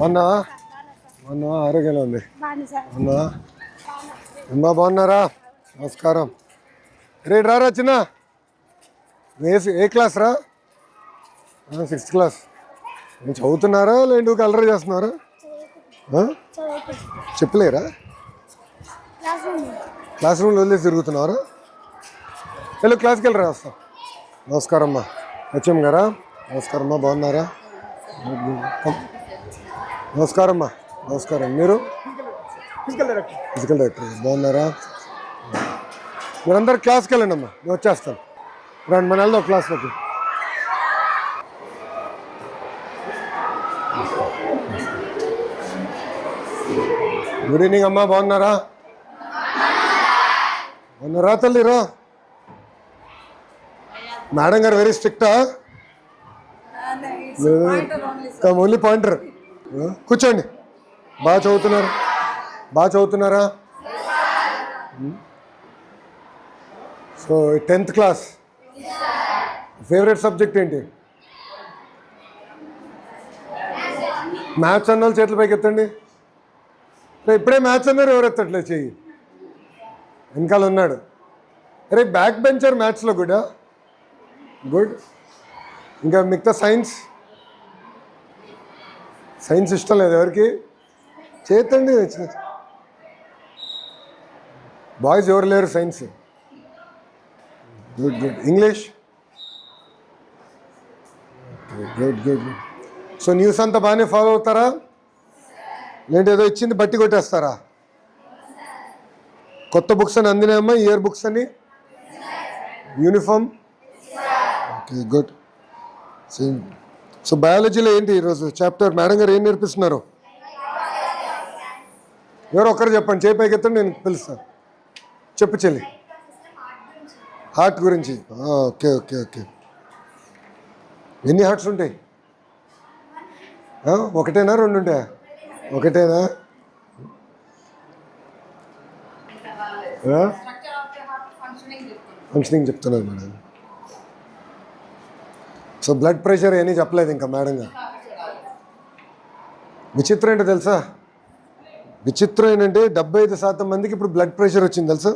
మొన్న ఆరోగ్యంగా ఉంది. మొన్న అమ్మా బాగున్నారా? నమస్కారం. రేపు రారా చిన్న. ఏ క్లాస్ రా? 6th class. నేను చదువుతున్నారా లేండి అల్లరి చేస్తున్నారా? చెప్పలేరా? క్లాస్ రూమ్లో వదిలేసి తిరుగుతున్నారా? వెళ్ళు క్లాస్కి వెళ్ళరా, వస్తాం. నమస్కారం అమ్మా. హెచ్ఎం గారా? నమస్కారం అమ్మా, బాగున్నారా? నమస్కారం అమ్మా. నమస్కారం. మీరు? ఫిజికల్ డైరెక్టర్ బాగున్నారా? మీరందరూ క్లాస్కి వెళ్ళండి అమ్మా, నేను వచ్చేస్తాను. రండి మన వెళ్దాం క్లాస్లోకి. గుడ్ ఈవినింగ్ అమ్మా, బాగున్నారా? బాగున్నారా తల్లిరా? మేడం గారు వెరీ స్ట్రిక్టా? Only pointer. కూర్చోండి. బాగా చదువుతున్నారా? So 10th class. Favourite subject ఏంటి? మ్యాథ్స్ అన్న వాళ్ళు చేతుల పైకి ఎత్తండి. ఇప్పుడే మ్యాథ్స్ అన్నారు, ఎవరు ఎత్తట్లేదు చెయ్యి. వెనకాల ఉన్నాడు. అరే బ్యాక్ బెంచర్ మ్యాథ్స్లో గుడ్. ఇంకా మిగతా సైన్స్ ఇష్టం లేదు ఎవరికి? చేతండి. బాయ్స్ ఎవరు లేరు science. Good. English good. So news అంతా బాగానే ఫాలో అవుతారా? లేదంటే ఏదో ఇచ్చింది బట్టి కొట్టేస్తారా? కొత్త బుక్స్ అని అందినాయమ్మా, ఇయర్ బుక్స్ అని, యూనిఫామ్. Okay good. సో బయాలజీలో ఏంటి ఈరోజు చాప్టర్? మేడం గారు ఏం నేర్పిస్తున్నారు? ఎవరో ఒక్కరు చెప్పండి, చేయి పైకి ఎత్తండి, నేను పిలుస్తాను. చెప్పు చెల్లి. హార్ట్ గురించి. ఓకే. ఎన్ని హార్ట్స్ ఉంటాయి? ఒకటేనా, రెండు ఉంటాయా? ఒకటేనా? ఫంక్షనింగ్ చెప్తున్నారు మేడం. సో బ్లడ్ ప్రెషర్ ఏమీ చెప్పలేదు ఇంకా మేడం గారు. విచిత్రం ఏంటో తెలుసా? విచిత్రం ఏంటంటే 75% మందికి ఇప్పుడు బ్లడ్ ప్రెషర్ వచ్చింది తెలుసా?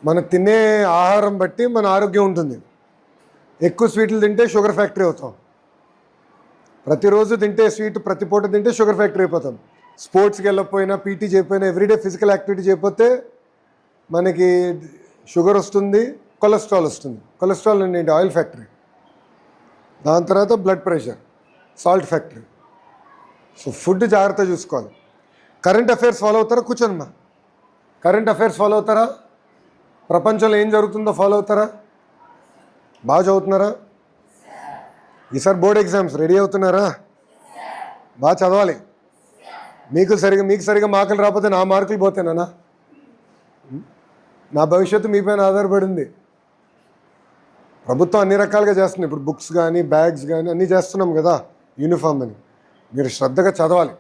మనం తినే ఆహారం బట్టి మన ఆరోగ్యం ఉంటుంది. ఎక్కువ స్వీట్లు తింటే షుగర్ ఫ్యాక్టరీ అవుతాం. ప్రతిరోజు తింటే స్వీట్, ప్రతి పూట తింటే షుగర్ ఫ్యాక్టరీ అయిపోతాం. స్పోర్ట్స్కి వెళ్ళకపోయినా, పీటీ చేయకపోయినా, ఎవ్రీడే ఫిజికల్ యాక్టివిటీ చేయకపోతే మనకి షుగర్ వస్తుంది, కొలెస్ట్రాల్ వస్తుంది. కొలెస్ట్రాల్ ఏంటి? Oil factory. దాని తర్వాత blood pressure, salt factory. So food జాగ్రత్త చూసుకోవాలి. కరెంట్ అఫైర్స్ ఫాలో అవుతారా? కూర్చోనమ్మా. కరెంట్ అఫైర్స్ ఫాలో అవుతారా? ప్రపంచంలో ఏం జరుగుతుందో ఫాలో అవుతారా? బాగా చదువుతున్నారా? ఈసారి బోర్డ్ ఎగ్జామ్స్ రెడీ అవుతున్నారా? బాగా చదవాలి. మీకు సరిగా మార్కులు రాకపోతే నా మార్కులు పోతేనా? నా భవిష్యత్తు మీ పైన ఆధారపడింది. ప్రభుత్వం అన్ని రకాలుగా చేస్తుంది. ఇప్పుడు బుక్స్ కానీ, బ్యాగ్స్ కానీ అన్నీ చేస్తున్నాం కదా, యూనిఫామ్ అని. మీరు శ్రద్ధగా చదవాలి,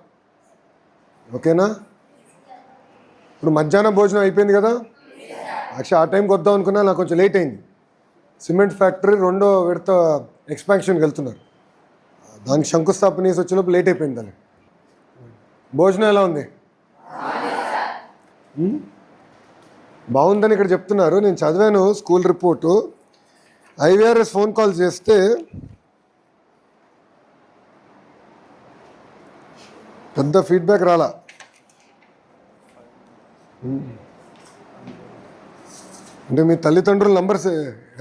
ఓకేనా? ఇప్పుడు మధ్యాహ్నం భోజనం అయిపోయింది కదా. యాక్చువల్లీ ఆ టైంకి వద్దాం అనుకున్నా, నాకు కొంచెం లేట్ అయింది. సిమెంట్ ఫ్యాక్టరీ 2వ విడత ఎక్స్పాన్షన్కి వెళ్తున్నారు. దానికి శంకుస్థాపన చేసి వచ్చేలోపు లేట్ అయిపోయింది. దాన్ని భోజనం ఎలా ఉంది? బాగుందని ఇక్కడ చెప్తున్నారు. నేను చదివాను school report. IVRS phone call చేస్తే పెద్ద ఫీడ్బ్యాక్ రాలా. అంటే మీ తల్లిదండ్రుల నంబర్స్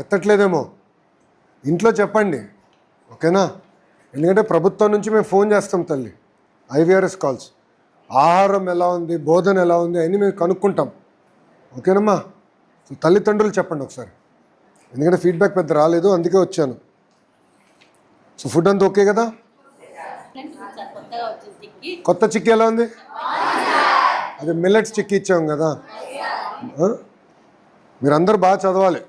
ఎత్తట్లేదేమో. ఇంట్లో చెప్పండి, ఓకేనా? ఎందుకంటే ప్రభుత్వం నుంచి మేము ఫోన్ చేస్తాం తల్లి, IVRS కాల్స్. ఆహారం ఎలా ఉంది, బోధన ఎలా ఉంది అని మేము కనుక్కుంటాం, ఓకేనమ్మా? తల్లిదండ్రులు చెప్పండి ఒకసారి, ఎందుకంటే ఫీడ్బ్యాక్ పెద్ద రాలేదు, అందుకే వచ్చాను. సో ఫుడ్ అంతా ఓకే కదా? కొత్త చిక్కీ ఎలా ఉంది? అదే మిల్లెట్స్ చిక్కీ ఇచ్చాం కదా. మీరందరూ బాగా చదవాలి,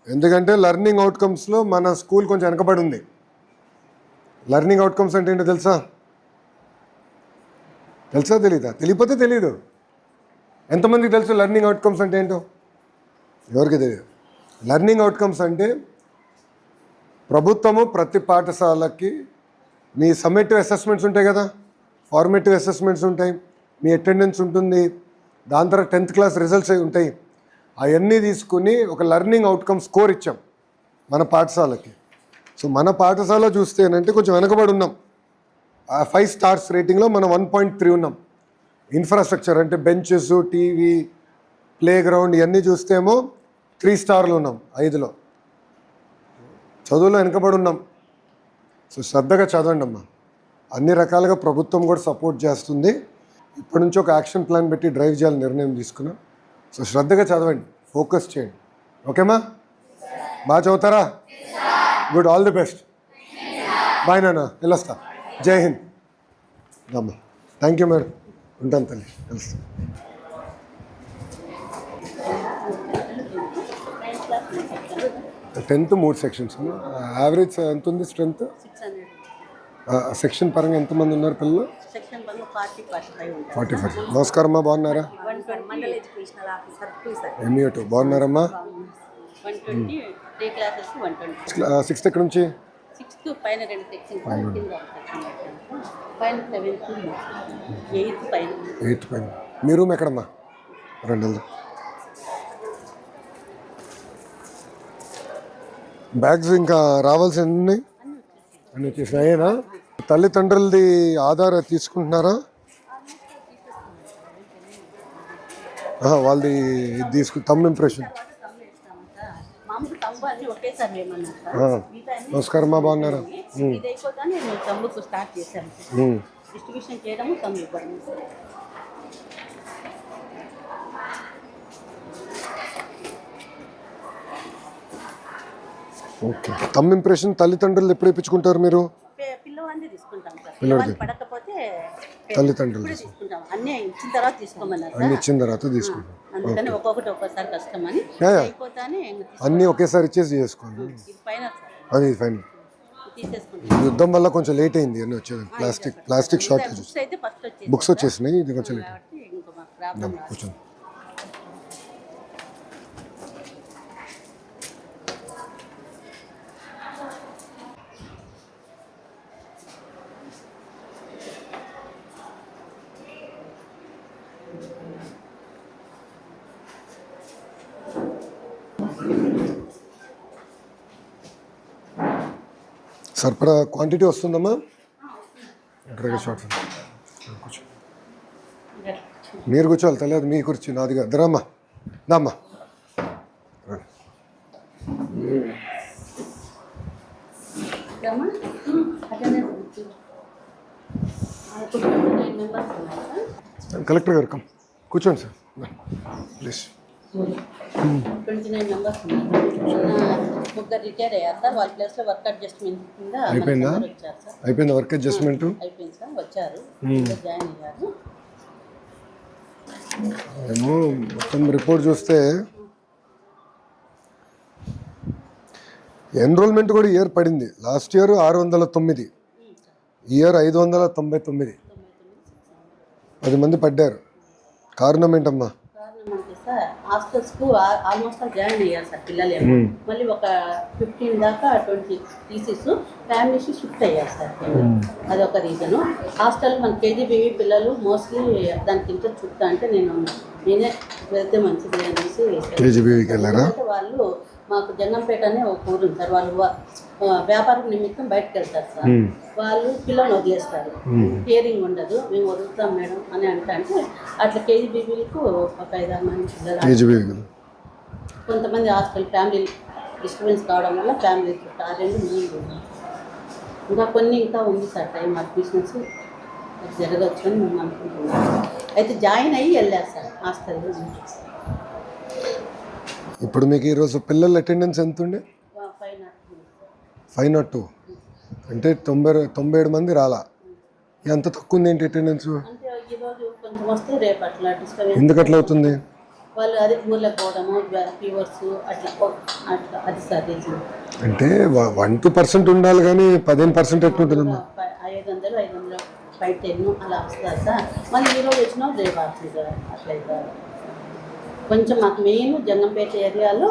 ఎందుకంటే లెర్నింగ్ అవుట్కమ్స్లో మన స్కూల్ కొంచెం వెనకబడి ఉంది. లెర్నింగ్ అవుట్కమ్స్ అంటే ఏంటో తెలుసా? తెలీదా? తెలియకపోతే తెలీదు. ఎంతమందికి తెలుసు లెర్నింగ్ అవుట్కమ్స్ అంటే ఏంటో? ఎవరికి తెలియదు. లెర్నింగ్ అవుట్కమ్స్ అంటే ప్రభుత్వము ప్రతి పాఠశాలకి మీ సమ్మేటివ్ అసెస్మెంట్స్ ఉంటాయి కదా, ఫార్మేటివ్ అసెస్మెంట్స్ ఉంటాయి, మీ అటెండెన్స్ ఉంటుంది, దాని తర్వాత 10th క్లాస్ రిజల్ట్స్ అవి ఉంటాయి. అవన్నీ తీసుకుని ఒక లెర్నింగ్ అవుట్కమ్ స్కోర్ ఇచ్చాం మన పాఠశాలకి. సో మన పాఠశాల చూస్తే ఏంటంటే కొంచెం వెనకబడి ఉన్నాం. 5 స్టార్స్ రేటింగ్లో మనం 1.3 ఉన్నాం. ఇన్ఫ్రాస్ట్రక్చర్ అంటే బెంచెస్, టీవీ, ప్లే గ్రౌండ్ ఇవన్నీ చూస్తేమో 3 స్టార్లు ఉన్నాం 5లో. చదువులో వెనకబడి ఉన్నాం. సో శ్రద్ధగా చదవండి అమ్మా. అన్ని రకాలుగా ప్రభుత్వం కూడా సపోర్ట్ చేస్తుంది. ఇప్పటి నుంచి ఒక యాక్షన్ ప్లాన్ పెట్టి డ్రైవ్ చేయాలని నిర్ణయం తీసుకున్నాం. సో శ్రద్ధగా చదవండి, ఫోకస్ చేయండి. ఓకేమా? బాగా చదువుతారా? Good, all the best. Bye నాన్న, వెళ్ళొస్తా. జై హింద్. అమ్మా థ్యాంక్ యూ మేడం, ఉంటాను తల్లి, కలుస్తాను. Tenth 3 sections. యావరేజ్ ఎంత ఉంది స్ట్రెంత్? సెక్షన్ పరంగా ఎంతమంది ఉన్నారు పిల్లలు? 45. నమస్కారం అమ్మా, బాగున్నారా? ఎంఈ2 బాగున్నారమ్మా? 6th ఎక్కడి నుంచి? 8th పైన. మీ రూమ్ ఎక్కడమ్మా? 2. బ్యాగ్స్ ఇంకా రావాల్సి ఎన్ని ఉన్నాయి? అన్నీ వచ్చేసినాయేనా? తల్లిదండ్రులది ఆధార్ తీసుకుంటున్నారా? వాళ్ళది థంబ్ ఇంప్రెషన్. నమస్కారం అమ్మా, బాగున్నారా? ఓకే. థంబ్ ఇంప్రెషన్ తల్లిదండ్రులు ఎప్పుడు ఇప్పించుకుంటారు మీరు? పిల్లవాడిది తల్లిదండ్రులు అన్ని ఇచ్చిన తర్వాత తీసుకుంటాం. అన్నీ ఒకేసారి ఇచ్చేసి చేసుకోండి. అది ఫైన్. యుద్ధం వల్ల కొంచెం లేట్ అయింది అని వచ్చేది. Plastic shortage. బుక్స్ వచ్చేసినాయి, ఇది కొంచెం లేట్. కూర్చోండి. సరిపడా క్వాంటిటీ వస్తుందమ్మా? షార్ట్ కూర్చో. మీరు కూర్చోవాలి తల్లి, అది మీ కూర్చో, నాదిగా. దరమ్మా, దామ్మా. కలెక్టర్ గారు కమ్ కూర్చోండి సార్ ప్లీజ్. 29 మెంబర్స్ ఉన్నారు. ముగ్గురు రిటైర్ అయ్యారు సార్. వాళ్ళ ప్లేస్లో వర్క్ అడ్జస్ట్మెంట్ కింద అయిపోయిందా? వచ్చారు సార్. అయిపోయిందా వర్క్ అడ్జస్ట్మెంట్? అయిపోయింది సార్, వచ్చారు, జాయిన్ అయ్యారు. ఏమో మొత్తం రిపోర్ట్ చూస్తే ఎన్రోల్మెంట్ కూడా ఇయర్ పడింది. Last year 609, year 599. 10 మంది పడ్డారు. కారణం ఏంటమ్మా? సార్ హాస్టల్స్కు ఆల్మోస్ట్ జాయిన్ అయ్యారు సార్ పిల్లలు. మళ్ళీ ఒక 15 దాకా 20 టీసీస్ ఫ్యామిలీస్ షిఫ్ట్ అయ్యారు సార్. అదొక రీజను. హాస్టల్ మన కేజీబీవీ పిల్లలు మోస్ట్లీ దానికి ఇంట్రెస్ట్ చూపుతా అంటే నేనే వెళ్తే మంచిది అనేసి కేజీబీవీకి వెళ్ళారా? వాళ్ళు మాకు జంగంపేట అనే ఒక ఊరు ఉంది సార్. వాళ్ళు వ్యాపారం నిమిత్తం బయటకు వెళ్తారు సార్. వాళ్ళు పిల్లల్ని వదిలేస్తారు, కేరింగ్ ఉండదు. మేము వదులుతాం మేడం అని అంటే అట్లా కేజీబీబీలకు ఒక 5-6 మంది పిల్లలు. కొంతమంది హాస్టల్ ఫ్యామిలీ డిస్టర్బెన్స్ కావడం వల్ల ఫ్యామిలీ చుట్టూ 2 ముందు ఇంకా కొన్ని ఇంకా ఉంది సార్. టైం అడ్మిషన్స్ జరగచ్చు అని మేము అనుకుంటున్నాం. అయితే జాయిన్ అయ్యి వెళ్ళారు సార్ హాస్టల్. ఇప్పుడు మీకు ఈరోజు పిల్లల అటెండెన్స్ ఎంత ఉండే? 502. అంటే 97 మంది రాలా. ఎంత తక్కువ ఉంది ఏంటి అటెండెన్స్? ఎందుకు అట్లా అవుతుంది? వాళ్ళు అదే ఊర్లోకి పోవడము, ఫీవర్స్ అట్లా అది సార్. అంటే 1-2% ఉండాలి కానీ 15% ఎట్లుంటుందమ్మా? 500 510 అలా వస్తారు సార్. మళ్ళీ ఈరోజు వచ్చినా రేపు వస్తుంది అట్లా. కొంచెం మాకు మెయిన్ జంగంపేట ఏరియాలో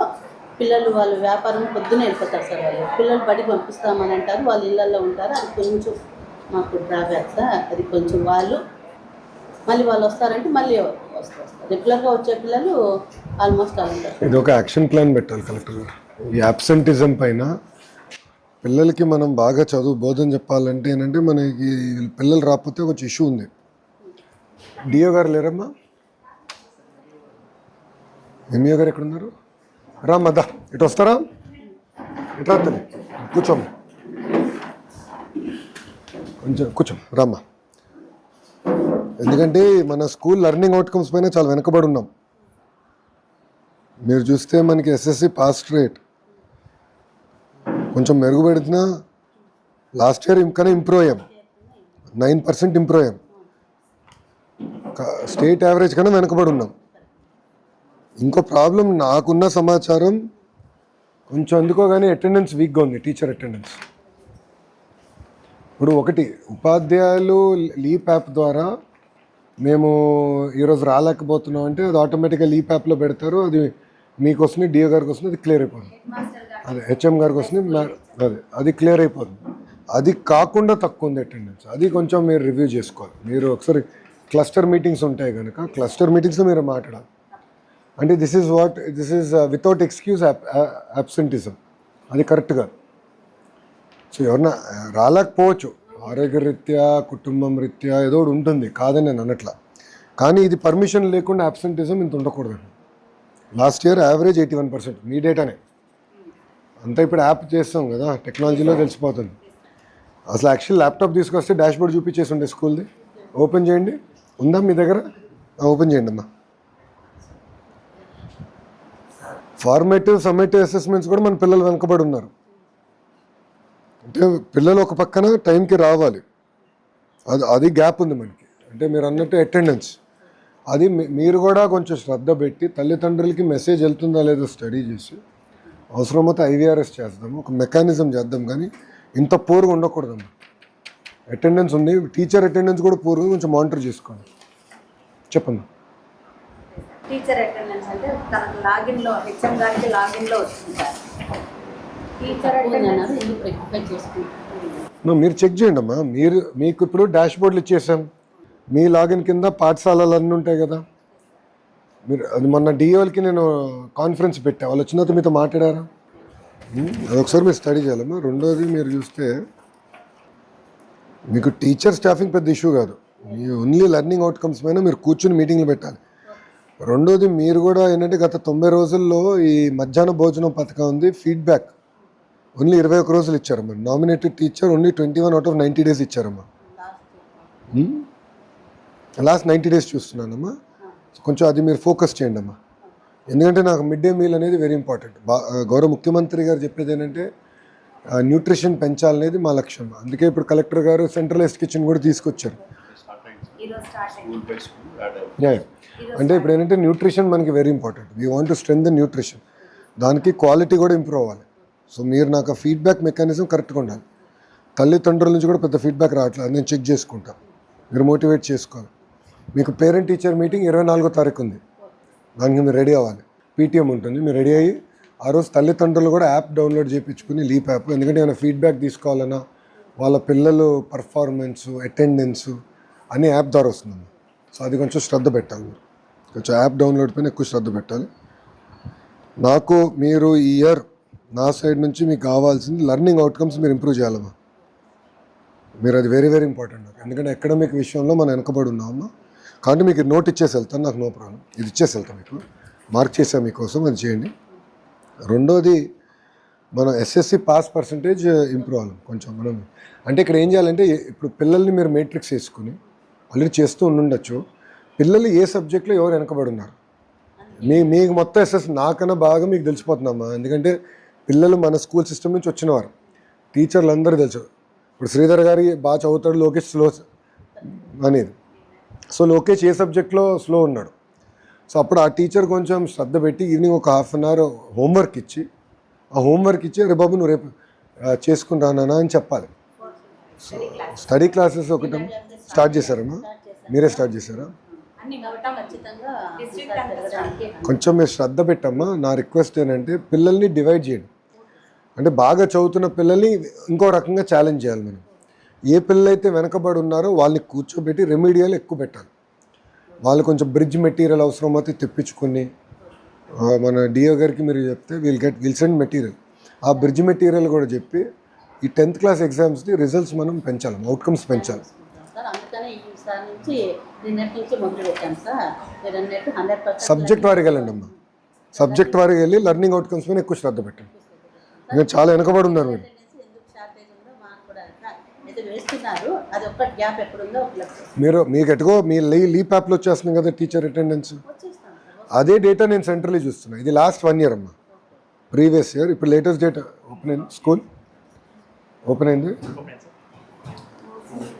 పిల్లలు వాళ్ళు వ్యాపారం పొద్దునే వెళ్ళిపోతారు సార్. వాళ్ళు పిల్లలు బడికి పంపిస్తామని అంటారు, వాళ్ళు ఇళ్ళల్లో ఉంటారు. అది కొంచెం మాకు డ్రాబ్యాక్ సార్. అది కొంచెం వాళ్ళు వస్తారంటే మళ్ళీ వస్తారు. రెగ్యులర్గా వచ్చే పిల్లలు ఆల్మోస్ట్ అలా ఉంటారు. ఇది ఒక యాక్షన్ ప్లాన్ పెట్టాలి కలెక్టర్ గారు. ఈ అబ్సెంటిజం పైన పిల్లలకి మనం బాగా చదువు బోధన చెప్పాలంటే ఏంటంటే మనకి పిల్లలు రాకపోతే ఒక ఇష్యూ ఉంది. డిఓ గారు లేరమ్మా? ఎంఈఓ గారు ఎక్కడున్నారు? రామ్మా దా ఇటు వస్తారా? ఇటు రాత్రి కూర్చోమ్మా, కొంచెం కూర్చోం రామ్మా. ఎందుకంటే మన స్కూల్ లెర్నింగ్ అవుట్కమ్స్ పైన చాలా వెనకబడి ఉన్నాం. మీరు చూస్తే మనకి ఎస్ఎస్సి పాస్ రేట్ కొంచెం మెరుగుపడుతున్నా లాస్ట్ ఇయర్ ఇంకనే ఇంప్రూవ్ అయ్యాం, 9% ఇంప్రూవ్ అయ్యాం. స్టేట్ యావరేజ్ కన్నా వెనకబడి ఉన్నాం. ఇంకో ప్రాబ్లం నాకున్న సమాచారం కొంచెం ఎందుకో కానీ అటెండెన్స్ వీక్గా ఉంది, టీచర్ అటెండెన్స్. ఇప్పుడు ఒకటి ఉపాధ్యాయులు లీప్ యాప్ ద్వారా మేము ఈరోజు రాలేకపోతున్నాం అంటే అది ఆటోమేటిక్గా లీప్ యాప్లో పెడతారు. అది మీకు వస్తుంది, డిఓ గారికి వస్తుంది, అది క్లియర్ అయిపోతుంది. అదే హెచ్ఎం గారికి వస్తుంది, అది క్లియర్ అయిపోతుంది. అది కాకుండా తక్కువ ఉంది అటెండెన్స్. అది కొంచెం మీరు రివ్యూ చేసుకోవాలి. మీరు ఒకసారి క్లస్టర్ మీటింగ్స్ ఉంటాయి కనుక క్లస్టర్ మీటింగ్స్లో మీరు మాట్లాడాలి. అంటే this is without excuse absenteeism. అది కరెక్ట్గా. సో ఎవరన్నా రాలేకపోవచ్చు, ఆరోగ్య రీత్యా కుటుంబం రీత్యా ఏదో ఒకటి ఉంటుంది, కాదని నేను అనట్లా. కానీ ఇది పర్మిషన్ లేకుండా అబ్సెంటిజం ఇంత ఉండకూడదండి. Last year average 81%. మీ డేటానే అంతా ఇప్పుడు యాప్ చేస్తాం కదా, టెక్నాలజీలో తెలిసిపోతుంది. అసలు యాక్చువల్ ల్యాప్టాప్ తీసుకొస్తే డాష్ బోర్డ్ చూపించేసి ఉండే స్కూల్ది. ఓపెన్ చేయండి, ఉందా మీ దగ్గర? ఓపెన్ చేయండి అమ్మా. ఫార్మేటివ్ సమ్మేటివ్ అసెస్మెంట్స్ కూడా మన పిల్లలు వెనకబడి ఉన్నారు. అంటే పిల్లలు ఒక పక్కన టైంకి రావాలి, అది గ్యాప్ ఉంది మనకి. అంటే మీరు అన్నట్టు అటెండెన్స్, అది మీరు కూడా కొంచెం శ్రద్ధ పెట్టి తల్లిదండ్రులకి మెసేజ్ వెళ్తుందా లేదో స్టడీ చేసి అవసరమైతే ఐవీఆర్ఎస్ చేద్దాము, ఒక మెకానిజం చేద్దాం. కానీ ఇంత పూర్గా ఉండకూడదమ్మా. అటెండెన్స్ ఉంది, టీచర్ అటెండెన్స్ కూడా పూర్గా కొంచెం మానిటర్ చేసుకోండి. చెప్పండి. టీచర్ అటెండెన్స్ అంటే తనకు లాగిన్లో హెచ్ఎం గారికి లాగిన్లో వస్తుంది సార్. టీచర్ అటెండెన్స్ ఎందుకు రెక్టిఫై చేసుకుంటారు? మీరు చెక్ చేయండి అమ్మా. మీకు ఇప్పుడు డాష్ బోర్డులు ఇచ్చేసాం. మీ లాగిన్ కింద పాఠశాలలు అన్నీ ఉంటాయి కదా. మీరు అది మొన్న డిఓలకి నేను కాన్ఫరెన్స్ పెట్టా, వాళ్ళు వచ్చిన తర్వాత మీతో మాట్లాడారా? అది ఒకసారి మీరు స్టడీ చేయాలమ్మా. రెండోది మీరు చూస్తే మీకు టీచర్ స్టాఫింగ్ పెద్ద ఇష్యూ కాదు, మీ ఓన్లీ లెర్నింగ్ అవుట్కమ్స్ పైన మీరు కూర్చుని మీటింగ్లు పెట్టాలి. రెండోది మీరు కూడా ఏంటంటే గత 90 రోజుల్లో ఈ మధ్యాహ్న భోజనం పథకం ఉంది, ఫీడ్బ్యాక్ ఓన్లీ 21 రోజులు ఇచ్చారమ్మా. Nominated teacher only 21 out of 90 days ఇచ్చారమ్మా. లాస్ట్ 90 days చూస్తున్నానమ్మా. కొంచెం అది మీరు ఫోకస్ చేయండి అమ్మా. ఎందుకంటే నాకు మిడ్ డే మీల్ అనేది వెరీ ఇంపార్టెంట్. గౌరవ ముఖ్యమంత్రి గారు చెప్పేది ఏంటంటే న్యూట్రిషన్ పెంచాలనేది మా లక్ష్యం. అందుకే ఇప్పుడు కలెక్టర్ గారు సెంట్రలైజ్డ్ కిచెన్ కూడా తీసుకొచ్చారు. అంటే ఇప్పుడు ఏంటంటే న్యూట్రిషన్ మనకి very important. We want to strengthen nutrition. దానికి క్వాలిటీ కూడా ఇంప్రూవ్ అవ్వాలి. సో మీరు నాకు ఆ ఫీడ్బ్యాక్ మెకానిజం కరెక్ట్గా ఉండాలి. తల్లిదండ్రుల నుంచి కూడా పెద్ద ఫీడ్బ్యాక్ రావట్లేదు, నేను చెక్ చేసుకుంటాను. మీరు మోటివేట్ చేసుకోవాలి. మీకు పేరెంట్ టీచర్ మీటింగ్ 24వ తారీఖు ఉంది, దానికి మీరు రెడీ అవ్వాలి. పీటీఎం ఉంటుంది, మీరు రెడీ అయ్యి ఆ రోజు తల్లిదండ్రులు కూడా యాప్ డౌన్లోడ్ చేయించుకుని లీప్ యాప్. ఎందుకంటే ఏమైనా ఫీడ్బ్యాక్ తీసుకోవాలన్నా వాళ్ళ పిల్లలు పర్ఫార్మెన్సు అటెండెన్సు అన్నీ యాప్ ద్వారా వస్తుంది. సో అది కొంచెం శ్రద్ధ పెట్టాలి. మీరు కొంచెం యాప్ డౌన్లోడ్ పైన ఎక్కువ శ్రద్ధ పెట్టాలి. నాకు మీరు ఈ ఇయర్ నా సైడ్ నుంచి మీకు కావాల్సింది లెర్నింగ్ అవుట్కమ్స్ మీరు ఇంప్రూవ్ చేయాలమ్మా. మీరు అది వెరీ వెరీ ఇంపార్టెంట్ నాకు. ఎందుకంటే అకాడమిక్ విషయంలో మనం వెనకబడి ఉన్నామమ్మా. కాబట్టి మీకు నోట్ ఇచ్చేసి వెళ్తాను, నాకు నో ప్రాబ్లం. ఇది ఇచ్చేసి వెళ్తాను, మీకు మార్క్ చేసాను మీకోసం, అది చేయండి. రెండోది మనం ఎస్ఎస్సి పాస్ పర్సంటేజ్ ఇంప్రూవ్ అవ్వాలి కొంచెం. మనం అంటే ఇక్కడ ఏం చేయాలంటే ఇప్పుడు పిల్లల్ని మీరు మేట్రిక్స్ వేసుకుని ఆల్రెడీ చేస్తూ ఉండొచ్చు. పిల్లలు ఏ సబ్జెక్ట్లో ఎవరు వెనకబడి ఉన్నారు మీకు మొత్తం ఎస్ఎస్ నాకన్నా బాగా మీకు తెలిసిపోతుందమ్మా. ఎందుకంటే పిల్లలు మన స్కూల్ సిస్టమ్ నుంచి వచ్చినవారు, టీచర్లు అందరూ తెలుసు. ఇప్పుడు శ్రీధర్ గారి బాగా చదువుతాడు, లోకేష్ స్లో అనేది. సో లోకేష్ ఏ సబ్జెక్ట్లో స్లో ఉన్నాడు. సో అప్పుడు ఆ టీచర్ కొంచెం శ్రద్ధ పెట్టి ఈవినింగ్ ఒక హాఫ్ అన్ అవర్ హోంవర్క్ ఇచ్చి, ఆ హోంవర్క్ ఇచ్చి రే బాబు నువ్వు రేపు చేసుకుని రానా అని చెప్పాలి. సో స్టడీ క్లాసెస్ ఒకటి స్టార్ట్ చేశారమ్మా, మీరే స్టార్ట్ చేశారా? కొంచెం మీరు శ్రద్ధ పెట్టమ్మా. నా రిక్వెస్ట్ ఏంటంటే పిల్లల్ని డివైడ్ చేయండి. అంటే బాగా చదువుతున్న పిల్లల్ని ఇంకో రకంగా ఛాలెంజ్ చేయాలి మనం. ఏ పిల్లలైతే వెనకబడి ఉన్నారో వాళ్ళని కూర్చోబెట్టి రెమెడియల్ ఎక్కువ పెట్టాలి. వాళ్ళు కొంచెం బ్రిడ్జ్ మెటీరియల్ అవసరమైతే తెప్పించుకొని మన డిఓ గారికి మీరు చెప్తే విల్ సెండ్ మెటీరియల్. ఆ బ్రిడ్జ్ మెటీరియల్ కూడా చెప్పి ఈ 10th క్లాస్ ఎగ్జామ్స్ది రిజల్ట్స్ మనం పెంచాలి, అవుట్కమ్స్ పెంచాలి. సార్ అందుకనే ఈసారి నుంచి నిన్నటి నుంచి మొదలు పెట్టాను సార్. మీరు అన్నట్టు 100% సబ్జెక్ట్ వారికి వెళ్ళండి అమ్మా, సబ్జెక్ట్ వారికి వెళ్ళి లెర్నింగ్ అవుట్కమ్స్ మీద ఎక్కువ శ్రద్ధ పెట్టండి. ఇంకా చాలా వెనకబడి ఉన్నారు మీరు. ఎందుకు షార్టేజ్ ఉందో మాకు కూడా అయితే వేస్తున్నారు. అది ఒక్కటి గ్యాప్ ఎక్కడుందో ఒక మీరు మీకు ఎటుగో మీ లీప్ యాప్లో వచ్చేస్తున్నాయి కదా టీచర్ అటెండెన్స్, వచ్చేస్తాను సార్. అదే డేటా నేను సెంట్రల్లీ చూస్తున్నా. ఇది లాస్ట్ 1 year అమ్మా, ప్రీవియస్ ఇయర్. ఇప్పుడు లేటెస్ట్ డేటా ఓపెన్ అయింది, స్కూల్ ఓపెన్ అయింది.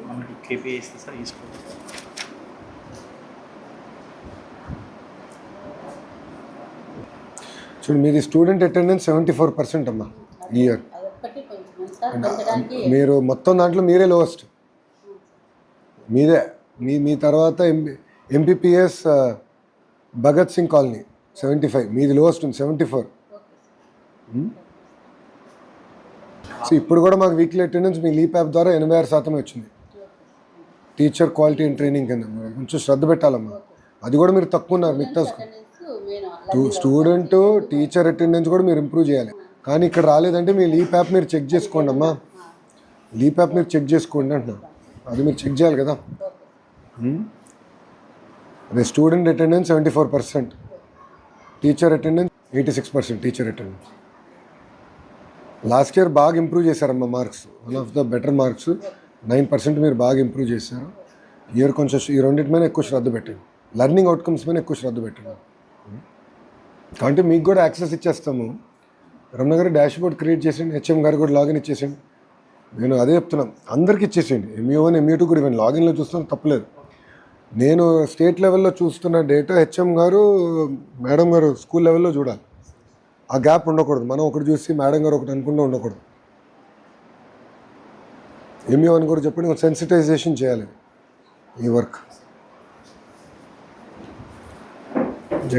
మనకి కేపీఐ ఇస్తే సార్ ఈ స్కూల్ చూడు, మీది స్టూడెంట్ అటెండెన్స్ 74% అమ్మా ఈ ఇయర్. అది ఒక్కటి కొంచెం సార్ పెంచడానికి మీరు మొత్తం దాంట్లో మీరే లోవెస్ట్, మీదే. మీ తర్వాత ఎంపీపీఎస్ భగత్ సింగ్ కాలనీ 75, మీది లోవెస్ట్ ఉంది 74. సో ఇప్పుడు కూడా మాకు వీక్లీ అటెండెన్స్ మీ లీప్ యాప్ ద్వారా 86% వచ్చింది. టీచర్ క్వాలిటీ అండ్ ట్రైనింగ్ కింద కొంచెం శ్రద్ధ పెట్టాలమ్మా. అది కూడా మీరు తక్కువ ఉన్నారు మిగతా స్టూడెంట్ టీచర్ అటెండెన్స్ కూడా మీరు ఇంప్రూవ్ చేయాలి. కానీ ఇక్కడ రాలేదంటే మీ లీప్ యాప్ మీరు చెక్ చేసుకోండి అమ్మా, లీప్ యాప్ మీరు చెక్ చేసుకోండి అంటున్నా. అది మీరు చెక్ చేయాలి కదా. అదే student attendance 74%, teacher attendance 86%. Teacher attendance last year బాగా ఇంప్రూవ్ చేశారమ్మా marks, one of the better marks 9% మీరు బాగా ఇంప్రూవ్ చేశారు. ఇయర్ కొంచెం ఈ రెండింటి మీద ఎక్కువ శ్రద్ధ పెట్టండి, లెర్నింగ్ అవుట్కమ్స్ మీద ఎక్కువ శ్రద్ధ పెట్టండి. కాబట్టి మీకు కూడా యాక్సెస్ ఇచ్చేస్తాము. రమణ గారు డాష్ బోర్డ్ క్రియేట్ చేసేయండి, హెచ్ఎం గారు కూడా లాగిన్ ఇచ్చేసేయండి. నేను అదే చెప్తున్నాను, అందరికీ ఇచ్చేసేయండి. MU1 MU2 కూడా ఇవ్వండి, లాగిన్లో చూస్తున్నా తప్పలేదు. నేను స్టేట్ లెవెల్లో చూస్తున్న డేటా హెచ్ఎం గారు మేడం గారు స్కూల్ లెవెల్లో చూడాలి. ఆ గ్యాప్ ఉండకూడదు. మనం ఒకటి చూసి మేడం గారు ఒకటి అనుకుంటూ ఉండకూడదు. MU1 కూడా చెప్పండి, సెన్సిటైజేషన్ చేయాలి ఈ వర్క్.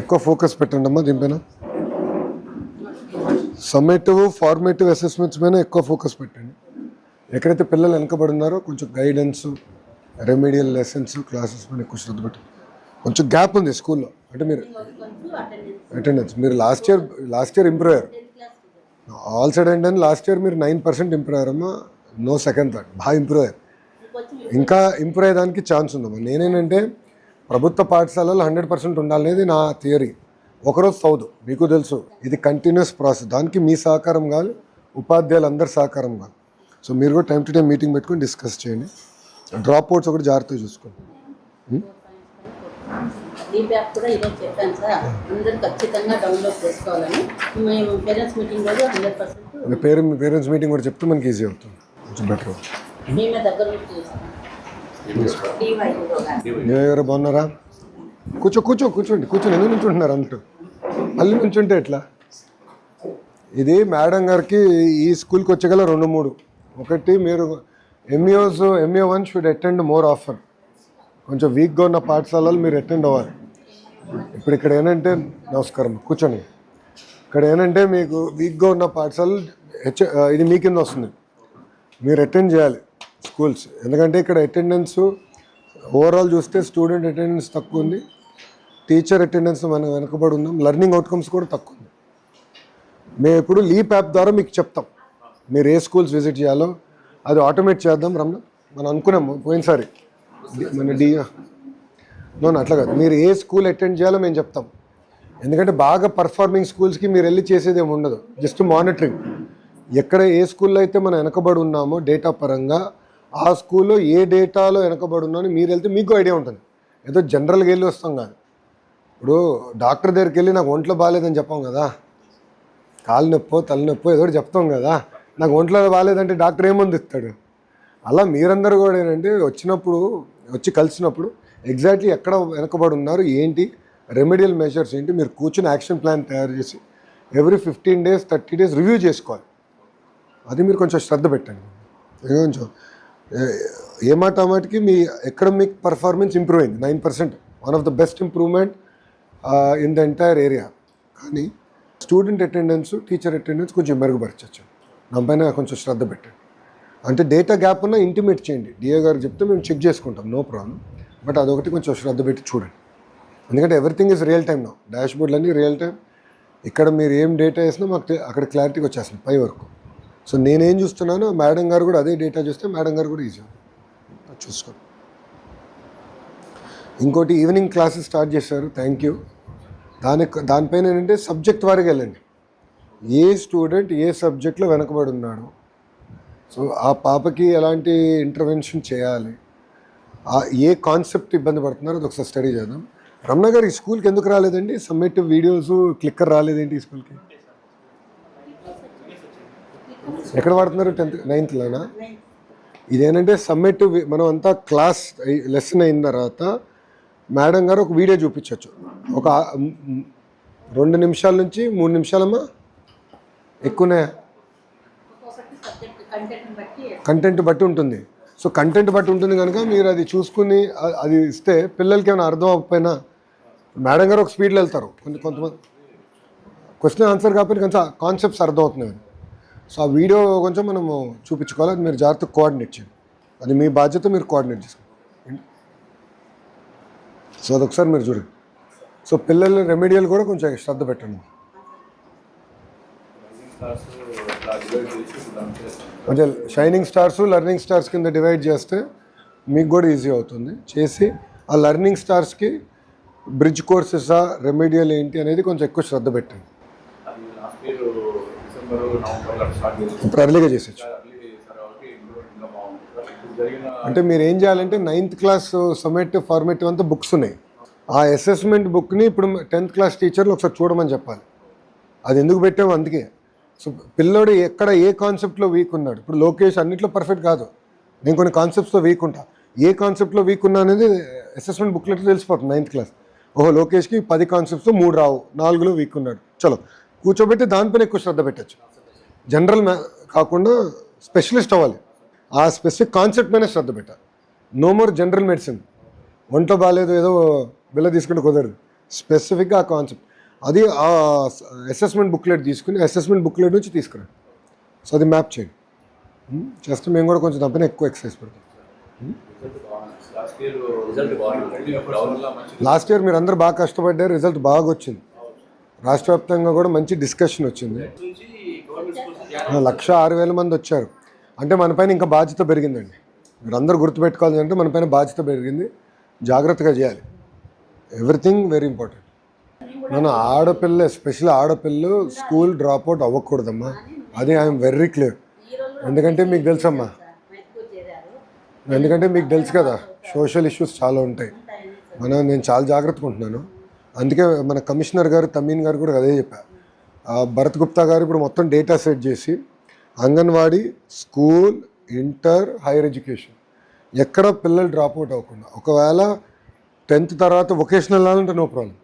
ఎక్కువ ఫోకస్ పెట్టండి అమ్మా దీనిపైన. సమ్మేటివ్ ఫార్మేటివ్ అసెస్మెంట్స్ పైన ఎక్కువ ఫోకస్ పెట్టండి. ఎక్కడైతే పిల్లలు వెనకబడి ఉన్నారో కొంచెం గైడెన్స్, రెమెడియల్ లెసన్స్, క్లాసెస్ పైన ఎక్కువ శ్రద్ధ పెట్టండి. కొంచెం గ్యాప్ ఉంది స్కూల్లో, అంటే మీరు అటెండెన్స్ మీరు లాస్ట్ ఇయర్ ఇంప్రూవ్ అయ్యారు. All side and last year మీరు 9% ఇంప్రూవ్ అయ్యారమ్మా. నో సెకండ్ థాట్, బాగా ఇంప్రూవ్ అయ్యారు. ఇంకా ఇంప్రూవ్ అయ్యేదానికి ఛాన్స్ ఉందమ్మా. నేనేంటంటే ప్రభుత్వ పాఠశాలలో 100% ఉండాలనేది నా థియరీ. ఒకరోజు సౌదు మీకు తెలుసు, ఇది కంటిన్యూస్ ప్రాసెస్. దానికి మీ సహకారం కాదు, ఉపాధ్యాయులు అందరి సహకారం కాదు. సో మీరు కూడా టైం టు టైం మీటింగ్ పెట్టుకొని డిస్కస్ చేయండి. డ్రాప్ అవుట్స్ ఒకటి జాగ్రత్తగా చూసుకోండి. లీప్ యాప్ కూడా ఈరోజు చెప్పాను సార్, అందరూ ఖచ్చితంగా డౌన్లోడ్ చేసుకోవాలని. మేము పేరెంట్స్ మీటింగ్ రోజు 100% పేరెంట్స్ మీటింగ్ కూడా చెప్తే మనకి ఈజీ అవుతుంది, కొంచెం బెటర్. మేమే దగ్గర నుంచి చేస్తాం. ఎవరు బాగున్నారా? కూర్చోండి. ఎందుకు నుంచుంటున్నారు అంటూ మళ్ళీ నుంచుంటే ఎట్లా? ఇది మేడం గారికి ఈ స్కూల్కి వచ్చేగల 2-3. ఒకటి, మీరు MU1 should attend more offer. కొంచెం వీక్గా ఉన్న పాఠశాలలు మీరు అటెండ్ అవ్వాలి. ఇప్పుడు ఇక్కడ ఏంటంటే, నమస్కారం, కూర్చోండి. ఇక్కడ ఏంటంటే మీకు వీక్గా ఉన్న పాఠశాలలు ఇది మీ కింద వస్తుంది, మీరు అటెండ్ చేయాలి స్కూల్స్. ఎందుకంటే ఇక్కడ అటెండెన్స్ ఓవరాల్ చూస్తే స్టూడెంట్ అటెండెన్స్ తక్కువ ఉంది, టీచర్ అటెండెన్స్ మనం వెనకబడి ఉన్నాం, లెర్నింగ్ అవుట్కమ్స్ కూడా తక్కువ ఉంది. మేము ఇప్పుడు లీప్ యాప్ ద్వారా మీకు చెప్తాం మీరు ఏ స్కూల్స్ విజిట్ చేయాలో. అది ఆటోమేట్ చేద్దాం రమణ, మనం అనుకున్నాము పోయినసారి మన అట్లా కాదు. మీరు ఏ స్కూల్ అటెండ్ చేయాలో మేము చెప్తాం. ఎందుకంటే బాగా పర్ఫార్మింగ్ స్కూల్స్కి మీరు వెళ్ళి చేసేది ఏమి ఉండదు, జస్ట్ మానిటరింగ్. ఎక్కడ ఏ స్కూల్లో అయితే మనం వెనకబడి ఉన్నామో డేటా పరంగా, ఆ స్కూల్లో ఏ డేటాలో వెనకబడి ఉన్నామో మీరు వెళ్తే మీకు ఐడియా ఉంటుంది. ఏదో జనరల్గా వెళ్ళి వస్తాం కాదు. ఇప్పుడు డాక్టర్ దగ్గరికి వెళ్ళి నాకు ఒంట్లో బాగాలేదని చెప్పాం కదా, కాలు నొప్పో తలనొప్పో ఏదో చెప్తాం కదా. నాకు ఒంట్లో బాగాలేదంటే డాక్టర్ ఏముంది ఇస్తాడు. అలా మీరందరూ కూడా ఏంటంటే వచ్చి కలిసినప్పుడు ఎగ్జాక్ట్లీ ఎక్కడ వెనకబడి ఉన్నారు, ఏంటి రెమెడియల్ మెజర్స్ ఏంటి, మీరు కూర్చుని యాక్షన్ ప్లాన్ తయారు చేసి ఎవ్రీ 15 days 30 days రివ్యూ చేసుకోవాలి. అది మీరు కొంచెం శ్రద్ధ పెట్టండి. కొంచెం ఏమాటకి మీ అకాడమిక్ పర్ఫార్మెన్స్ ఇంప్రూవ్ అయింది 9%, one of the best improvement in the entire area. కానీ స్టూడెంట్ అటెండెన్స్, టీచర్ అటెండెన్స్ కొంచెం మెరుగుపరచచ్చు. దానిపైన కొంచెం శ్రద్ధ పెట్టండి. అంటే డేటా గ్యాప్ ఉన్న ఇంటిమేట్ చేయండి, డిఏ గారు చెప్తే మేము చెక్ చేసుకుంటాం, నో ప్రాబ్లం. బట్ అదొకటి కొంచెం శ్రద్ధ పెట్టి చూడండి, ఎందుకంటే everything is real time no, డాష్ బోర్డ్లన్నీ రియల్ టైం. ఇక్కడ మీరు ఏం డేటా వేసినా మాకు అక్కడ క్లారిటీగా వచ్చేస్తుంది పై వరకు. సో నేనేం చూస్తున్నానో మేడం గారు కూడా అదే డేటా చూస్తే మేడం గారు కూడా ఈజీ చూసుకోండి. ఇంకోటి ఈవినింగ్ క్లాసెస్ స్టార్ట్ చేశారు, థ్యాంక్ యూ. దానిపైన ఏంటంటే సబ్జెక్ట్ వారికి వెళ్ళండి, ఏ స్టూడెంట్ ఏ సబ్జెక్ట్లో వెనకబడి ఉన్నాడు, సో ఆ పాపకి ఎలాంటి ఇంటర్వెన్షన్ చేయాలి, ఏ కాన్సెప్ట్ ఇబ్బంది పడుతున్నారో అది ఒకసారి స్టడీ చేద్దాం. రమణ గారు ఈ స్కూల్కి ఎందుకు రాలేదండి? సమ్మేటివ్ వీడియోస్ క్లిక్కర్ రాలేదేంటి ఈ స్కూల్కి? ఎక్కడ వాడుతున్నారు? 10th 9thలోనా? ఇదేంటంటే సమ్మేటివ్, మనం అంతా క్లాస్ లెసన్ అయిన తర్వాత మేడం గారు ఒక వీడియో చూపించవచ్చు, ఒక 2 నిమిషాల నుంచి 3 నిమిషాలమ్మా, ఎక్కువనే కంటెంట్ బట్టి ఉంటుంది. సో కంటెంట్ బట్టి ఉంటుంది కనుక మీరు అది చూసుకుని అది ఇస్తే పిల్లలకి ఏమైనా అర్థం అవ్వకపోయినా మేడం గారు ఒక స్పీడ్లో వెళ్తారు, కొంతమంది క్వశ్చన్ ఆన్సర్ కాకపోతే కొంచెం కాన్సెప్ట్స్ అర్థం అవుతున్నాయి. సో ఆ వీడియో కొంచెం మనము చూపించుకోవాలి, అది మీరు జాగ్రత్తగా కోఆర్డినేట్ చేయండి, అది మీ బాధ్యత, మీరు కోఆర్డినేట్ చేసుకోండి. సో అదొకసారి మీరు చూడండి. సో పిల్లల రెమెడియల్ కూడా కొంచెం శ్రద్ధ పెట్టండి. కొంచెం షైనింగ్ స్టార్స్ లెర్నింగ్ స్టార్స్ కింద డివైడ్ చేస్తే మీకు కూడా ఈజీ అవుతుంది. చేసి ఆ లెర్నింగ్ స్టార్స్కి బ్రిడ్జ్ కోర్సెసా రెమెడియల్ ఏంటి అనేది కొంచెం ఎక్కువ శ్రద్ధ పెట్టండి. ఇప్పుడు ఎర్లీగా చేసేచ్చు. అంటే మీరు ఏం చేయాలంటే 9th క్లాస్ సమ్మేటివ్ ఫార్మేటివ్ అంతా బుక్స్ ఉన్నాయి, ఆ అసెస్మెంట్ బుక్ని ఇప్పుడు 10th క్లాస్ టీచర్లు ఒకసారి చూడమని చెప్పాలి. అది ఎందుకు పెట్టాము అందుకే. సో పిల్లోడు ఎక్కడ ఏ కాన్సెప్ట్లో వీక్ ఉన్నాడు, ఇప్పుడు లోకేష్ అన్నింటిలో పర్ఫెక్ట్ కాదు, నేను కొన్ని కాన్సెప్ట్స్లో వీక్ ఉంటా, ఏ కాన్సెప్ట్లో వీక్ ఉన్నా అనేది అసెస్మెంట్ బుక్లెట్లో తెలిసిపోతుంది 9th క్లాస్. ఓహో లోకేష్కి 10 కాన్సెప్ట్స్లో 3 రావు, 4లో వీక్ ఉన్నాడు, చలో కూర్చోబెట్టి దానిపైన ఎక్కువ శ్రద్ధ పెట్టచ్చు. జనరల్ కాకుండా స్పెషలిస్ట్ అవ్వాలి, ఆ స్పెసిఫిక్ కాన్సెప్ట్ పైన శ్రద్ధ పెట్టాలి. నో మోర్ జనరల్ మెడిసిన్, ఒంట్లో బాగాలేదు ఏదో బిల్ల తీసుకుంటే కుదరదు, స్పెసిఫిక్గా ఆ కాన్సెప్ట్ అది ఆ అసెస్మెంట్ బుక్లెట్ తీసుకుని అసెస్మెంట్ బుక్లెట్ నుంచి తీసుకురండి. సో అది మ్యాప్ చేయండి, చేస్తే మేము కూడా కొంచెం దానిపైన ఎక్కువ ఎక్సర్సైజ్ పెడతాం. లాస్ట్ ఇయర్ మీరు అందరూ బాగా కష్టపడ్డారు, రిజల్ట్ బాగా వచ్చింది, రాష్ట్ర వ్యాప్తంగా కూడా మంచి డిస్కషన్ వచ్చింది. 106,000 మంది వచ్చారు, అంటే మన పైన ఇంకా బాధ్యత పెరిగిందండి. మీరు అందరూ గుర్తుపెట్టుకోవాలి అంటే మన పైన బాధ్యత పెరిగింది, జాగ్రత్తగా చేయాలి, ఎవ్రీథింగ్ వెరీ ఇంపార్టెంట్. మన ఆడపిల్ల ఎస్పెషల్లీ ఆడపిల్లలు స్కూల్ డ్రాప్అవుట్ అవ్వకూడదమ్మా, అది ఐఎమ్ వెరీ క్లియర్. ఎందుకంటే మీకు తెలుసమ్మా, ఎందుకంటే మీకు తెలుసు కదా సోషల్ ఇష్యూస్ చాలా ఉంటాయి, నేను చాలా జాగ్రత్తగా ఉంటున్నాను. అందుకే మన కమిషనర్ గారు తమీన్ గారు కూడా అదే చెప్పారు. భరత్ గుప్తా గారు ఇప్పుడు మొత్తం డేటా సెట్ చేసి anganwadi, school, inter, higher education ఎక్కడ పిల్లలు డ్రాప్అవుట్ అవ్వకుండా, ఒకవేళ 10th తర్వాత వొకేషనల్ వెళ్ళాలంటే నో ప్రాబ్లం,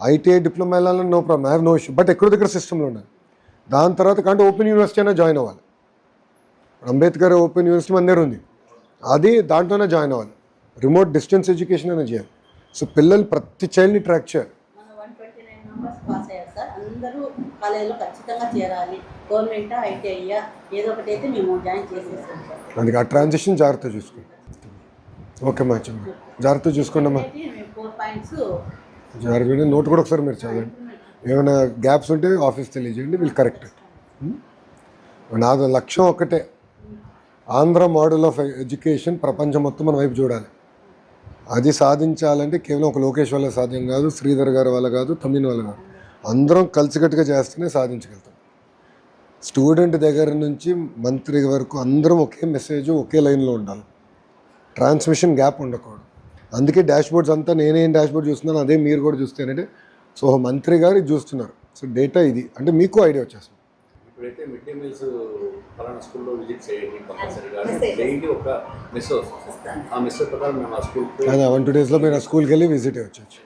ఐటీఐ డిప్లొమా వెళ్ళాలంటే no problem, I have no issue. But ఎక్కడో దగ్గర సిస్టంలో ఉండాలి. దాని తర్వాత కంటే ఓపెన్ యూనివర్సిటీ అయినా జాయిన్ అవ్వాలి. అంబేద్కర్ ఓపెన్ యూనివర్సిటీ మన దగ్గర ఉంది, అది దాంట్లోనే జాయిన్ అవ్వాలి. రిమోట్ డిస్టెన్స్ ఎడ్యుకేషన్ అయినా చేయాలి. సో పిల్లలు ప్రతి చైల్డ్ని ట్రాక్ చేయాలి. 129 మెంబర్స్ పాస్ అయ్యారు సార్, అందరూ కాలేజీలో ఖచ్చితంగా చేరాలి, గవర్నమెంట్ ఐటీఐ ఏదో ఒకటి అయితే మేము జాయిన్ చేసేసాం సార్. అందుకే ఆ ట్రాన్సిషన్ జాగ్రత్త చూసుకోండి. ఓకే మంచి జాగ్రత్త చూసుకోండి అమ్మా. 4 పాయింట్స్ జాగ్రత్త నోట్ కూడా ఒకసారి మీరు చదవండి, ఏమైనా గ్యాప్స్ ఉంటే ఆఫీస్ తెలియజేయండి, వీళ్ళు కరెక్ట్. నాది లక్ష్యం ఒక్కటే, ఆంధ్ర మోడల్ ఆఫ్ ఎడ్యుకేషన్ ప్రపంచం మొత్తం మన వైపు చూడాలి. అది సాధించాలంటే కేవలం ఒక లోకేష్ వల్ల సాధ్యం కాదు, శ్రీధర్ గారి వల్ల కాదు, తమిళ వల్ల కాదు, అందరం కలిసికట్టుగా చేస్తేనే సాధించగలుగుతాం. స్టూడెంట్ దగ్గర నుంచి మంత్రి వరకు అందరం ఒకే మెసేజ్ ఒకే లైన్లో ఉండాలి, ట్రాన్స్మిషన్ గ్యాప్ ఉండకూడదు. అందుకే డాష్ బోర్డ్స్ అంతా నేనేం డాష్ బోర్డ్ చూస్తున్నాను అదే మీరు కూడా చూస్తేనంటే, సో మంత్రి గారు ఇది చూస్తున్నారు, సో డేటా ఇది అంటే మీకు ఐడియా వచ్చేస్తుంది. ఇప్పుడైతే మిడ్ డే మీల్స్ ఫలానా స్కూల్లో విజిట్ చేయండి కంపల్సరీగా, డైలీ ఒక మెస్ వస్తుంది, ఆ మెస్ ప్రకారం మేము ఆ స్కూల్కి అదే 1-2 డేస్లో మీరు ఆ స్కూల్కి వెళ్ళి విజిట్ వచ్చేచ్చు.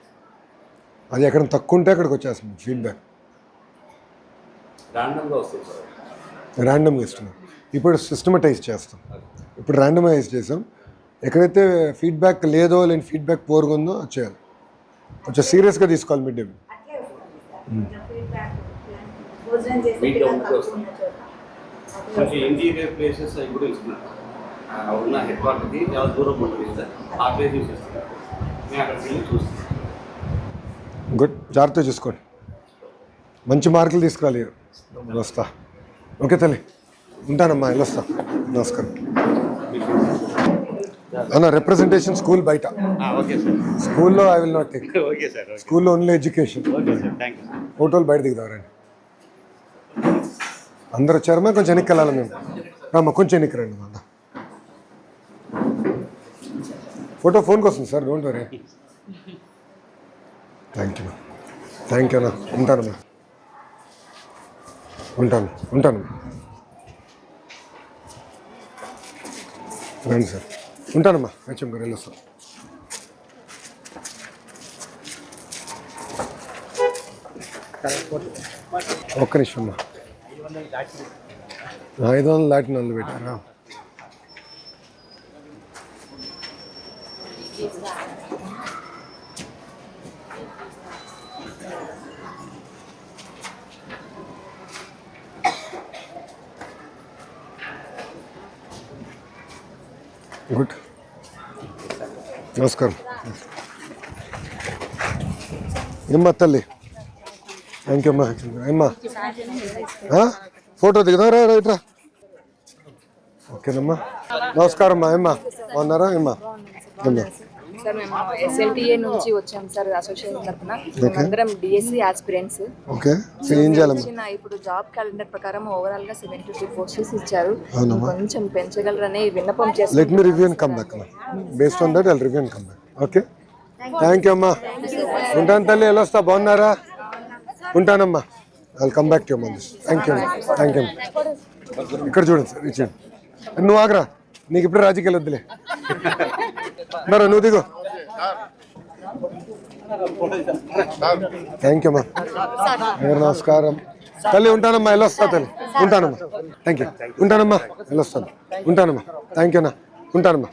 అది ఎక్కడ తక్కువ ఉంటే అక్కడికి వచ్చేస్తుంది ఫీడ్బ్యాక్, ర్యాండమ్గా వస్తుంది సార్. ర్యాండమ్గా ఇస్తున్నాం, ఇప్పుడు సిస్టమటైజ్ చేస్తాం. ఇప్పుడు ర్యాండమైజ్ చేసాం, ఎక్కడైతే ఫీడ్బ్యాక్ లేదో లేని ఫీడ్బ్యాక్ పోరుగా ఉందో అది చేయాలి, కొంచెం సీరియస్గా తీసుకోవాలి మిడ్ డే మీల్. అట్లే వస్తుంది సార్, ఫీడ్బ్యాక్ భోజనం చేసే పిల్లలు తక్కువ ఉన్న చోట కొంచెం ఇంటీరియర్ ప్లేసెస్ అవి కూడా ఇస్తున్నారు. ఉన్న హెడ్ క్వార్టర్కి చాలా దూరం ఉంటుంది సార్, ఆ ప్లేస్ చూసేస్తున్నారు. నేను అక్కడికి వెళ్ళి చూస్తాను. గుడ్, జాగ్రత్త చూసుకోండి, మంచి మార్కులు తీసుకురాలి. వస్తా. ఓకే తల్లి, ఉంటానమ్మా, వెళ్ళొస్తా. నమస్కారం అన్న. రిప్రజెంటేషన్ స్కూల్ బయట, ఓకే సార్. స్కూల్లో I will not take. Okay sir. స్కూల్లో only education. Okay sir, thank you sir. ఫోటోలు బయట దిగుతారండి. అందరు వచ్చారమ్మా, కొంచెం వెనక్కి వెళ్ళాలి మేము. రామ్మా, కొంచెం వెనక్కి రండి అమ్మా. ఫోటో ఫోన్కి వస్తుంది sir, don't worry. Thank you అన్న. ఉంటానమ్మా, ఉంటాను. రండి సార్, ఉంటానమ్మా. హెచ్ఎం గారు వెళ్ళొస్తాం. ఒక్క నిమిషం అమ్మా. 500 దాటి నన్ను పెట్టారా? గుడ్, నమస్కారం. ఏమ్మా తల్లి? థ్యాంక్ యూ అమ్మా. ఏమ్మా ఫోటో దిగుదారా? రైట్రా. ఓకేనమ్మా, నమస్కారం అమ్మా. ఏమ్మా బాగున్నారా? ఏమ్మా సార్, మేము SLTA నుంచి వచ్చాం సార్, అసోసియేషన్ తరఫున. మేమందరం DSC ఆస్పిరెంట్స్. ఓకే, ఏం చేయాలమ్మా? ఇప్పుడు జాబ్ క్యాలెండర్ ప్రకారం ఓవరాల్ గా 72 పోస్టెస్ ఇచ్చారు. కొంచెం పెంచగలరని విన్నపం చేస్తాం. Let me review and come back అమ్మా. Based on that I'll review and come back. Okay, thank you అమ్మా. ఉంటాను తల్లి, వెళ్ళొస్తా. బాగున్నారా? ఉంటానమ్మా. I'll come back to you మంది. Thank you. ఇక్కడ చూడండి సార్, ఇచ్చేయండి. నువ్వు ఆగరా, నీకు ఇప్పుడు రాజకీయాలు వద్దులే. మరి నువ్వు దిగు. థ్యాంక్ యూ అమ్మా. నమస్కారం తల్లి, ఉంటానమ్మా, వెళ్ళొస్తా తల్లి. ఉంటానమ్మా, థ్యాంక్ యూ. ఉంటానమ్మా, వెళ్ళొస్తాను. ఉంటానమ్మా, థ్యాంక్ యూ అన్న. ఉంటానమ్మా.